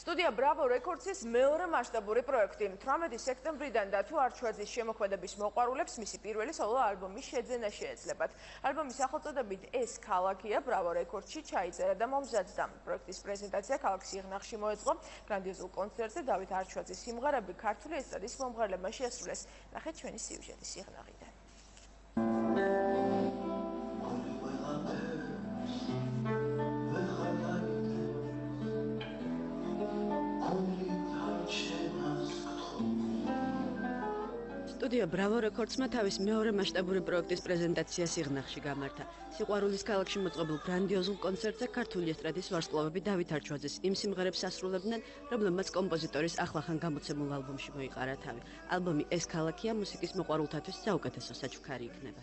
სტუდია Bravo Records-ის მეორე მასშტაბური პროექტი. 18 სექტემბრიდან დათო არჩვაძის შემოქმედების მოყვარულებს მისი პირველი სოლო ალბომის შეძენა შეეძლებათ. ალბომის სახელწოდებით ეს ქალაქია Bravo Records-ში ჩაიწერა და მომზადდა. პროექტის პრეზენტაცია ქალაქ სიღნაღში მოეწყო. გრანდიოზულ კონცერტზე დავით არჩვაძის სიმღერები ქართული ესტრადის მომღერლებმა შეასრულეს. ნახეთ ჩვენი სიუჟეტი სიღნაღიდან. სტუდია Bravo Records-მა თავის მეორე მასშტაბური პროექტის პრეზენტაცია სიღნაღში გამართა. სიყვარულის ქალაქში მოწყობილ გრანდიოზულ კონცერტზე ქართული ესტრადის ვარსკვლავები დავით არჩვაძის იმ სიმღერებს ასრულებდნენ, რომლებმაც კომპოზიტორის ახლახან გამოცემულ ალბომში მოიყარა თავი. ალბომი ეს ქალაქია მუსიკის მოყვარულთათვის საუკეთესო საჩუქარი იქნება.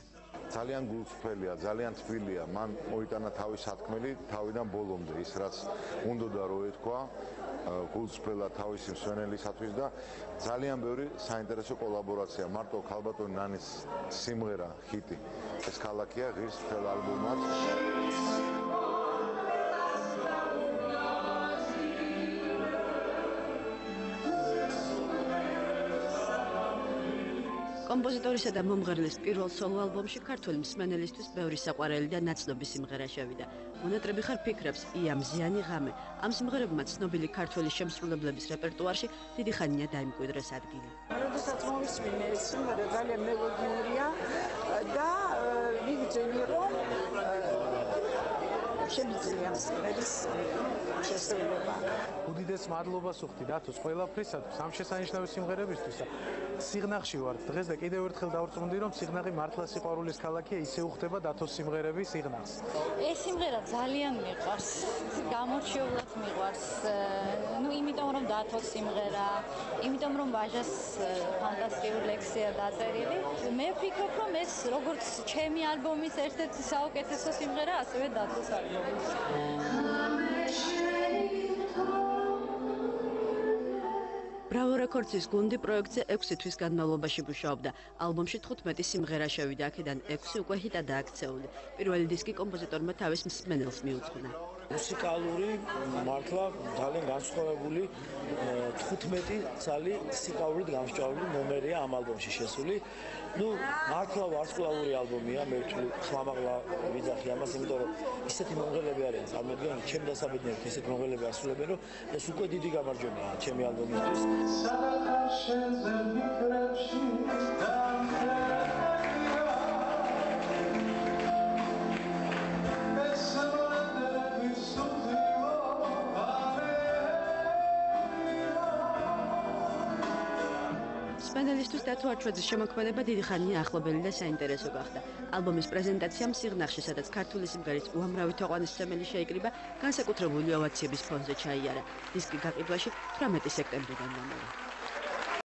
ძალიან გულწრფელია, ძალიან თბილია. მან მოიტანა თავის სათქმელი თავიდან ბოლომდე, ის რაც უნდოდა რო ეთქვა, გულწრფელად თავისი მსვენელისათვის და ძალიან ბევრი საინტერესო კოლაბორაცია. მარტო ქალბატონი ნანის სიმღერა ჰიტი. ეს ქალაქია ღირს მთელ ალბომად. კომპოზიტორისა და მომღერლის პირველ სოლო ალბომში ქართული მსმენელისთვის ბევრი საყვარელი და ნაცნობი სიმღერა შევიდა. მონატრები ხარ ფიქრებს, ია მზიანი ღამე. ამ სიმღერებმა ცნობილი ქართული შემსრულებლების რეპერტუარში დიდი ხანია დაიმკვიდრეს ადგილი. როდესაც მოვისმინე ეს სიმღერა ძალიან მელოდიურია და ვიგრძელი რომ შემიძლია სიმღერის შესრულება. უდიდეს მადლობას ვუხდი დათოს ყველაფრისათვის, ამ შესანიშნავი სიმღერებისთვის. სიღნაღში ვარ დღეს და კიდევ ერთხელ დავწუნდი რომ სიღნაღი მართლა სიყვარულის ქალაქია, ისე უხდება დათოს სიმღერები სიღნაღს. ეს სიმღერა ძალიან მიყვარს, გამორჩეულად მიყვარს. იმიტომ რომ დათოს სიმღერა, იმიტომ რომ ვაჟას ფანტასტიკური ლექსია დაწერილი. მე ვფიქრობ რომ ეს როგორც ჩემი ალბომის ერთ-ერთი საუკეთესო სიმღერა, ასევე დათოს ალბომის. Bravo Records-ის გუნდი პროექტზე 6 თვის განმავლობაში მუშაობდა. ალბომში 15 სიმღერა შევიდა, აქედან 6 უკვე ჰიტადაა აქცეული. პირველი დისკი კომპოზიტორმა თავის მსმენელს მიუძღვნა. მუსიკალური მართლა ძალიან განსხვავებული 15 ცალი სიკაურით გამსჭვალული ნომერია ამ ალბომში შესული. მართლა ვარსკვლავური ალბომია, მე ვთვლი ხმამაღლა ვიძახი ამას, იმიტომ რომ ისეთი მომღერლები არიან, წარმოიდგინეთ, ჩემ დასაბედნიერად ისეთი მომღერლები ასრულებენ, რომ ეს უკვე დიდი გამარჯვებაა ჩემი ალბომისთვის. მსმენელისთვის დათო არჩვაძის შემოქმედება დიდი ხანია ახლობელი და საინტერესო გახდა. ალბომის პრეზენტაციამ სიღნაღში, სადაც ქართული სიმღერის უამრავი თაყვანისმცემელი შეიკრიბა, განსაკუთრებული ოვაციების ფონზე ჩაიარა. დისკი გაყიდვაში 18 სექტემბრიდან მომავალ.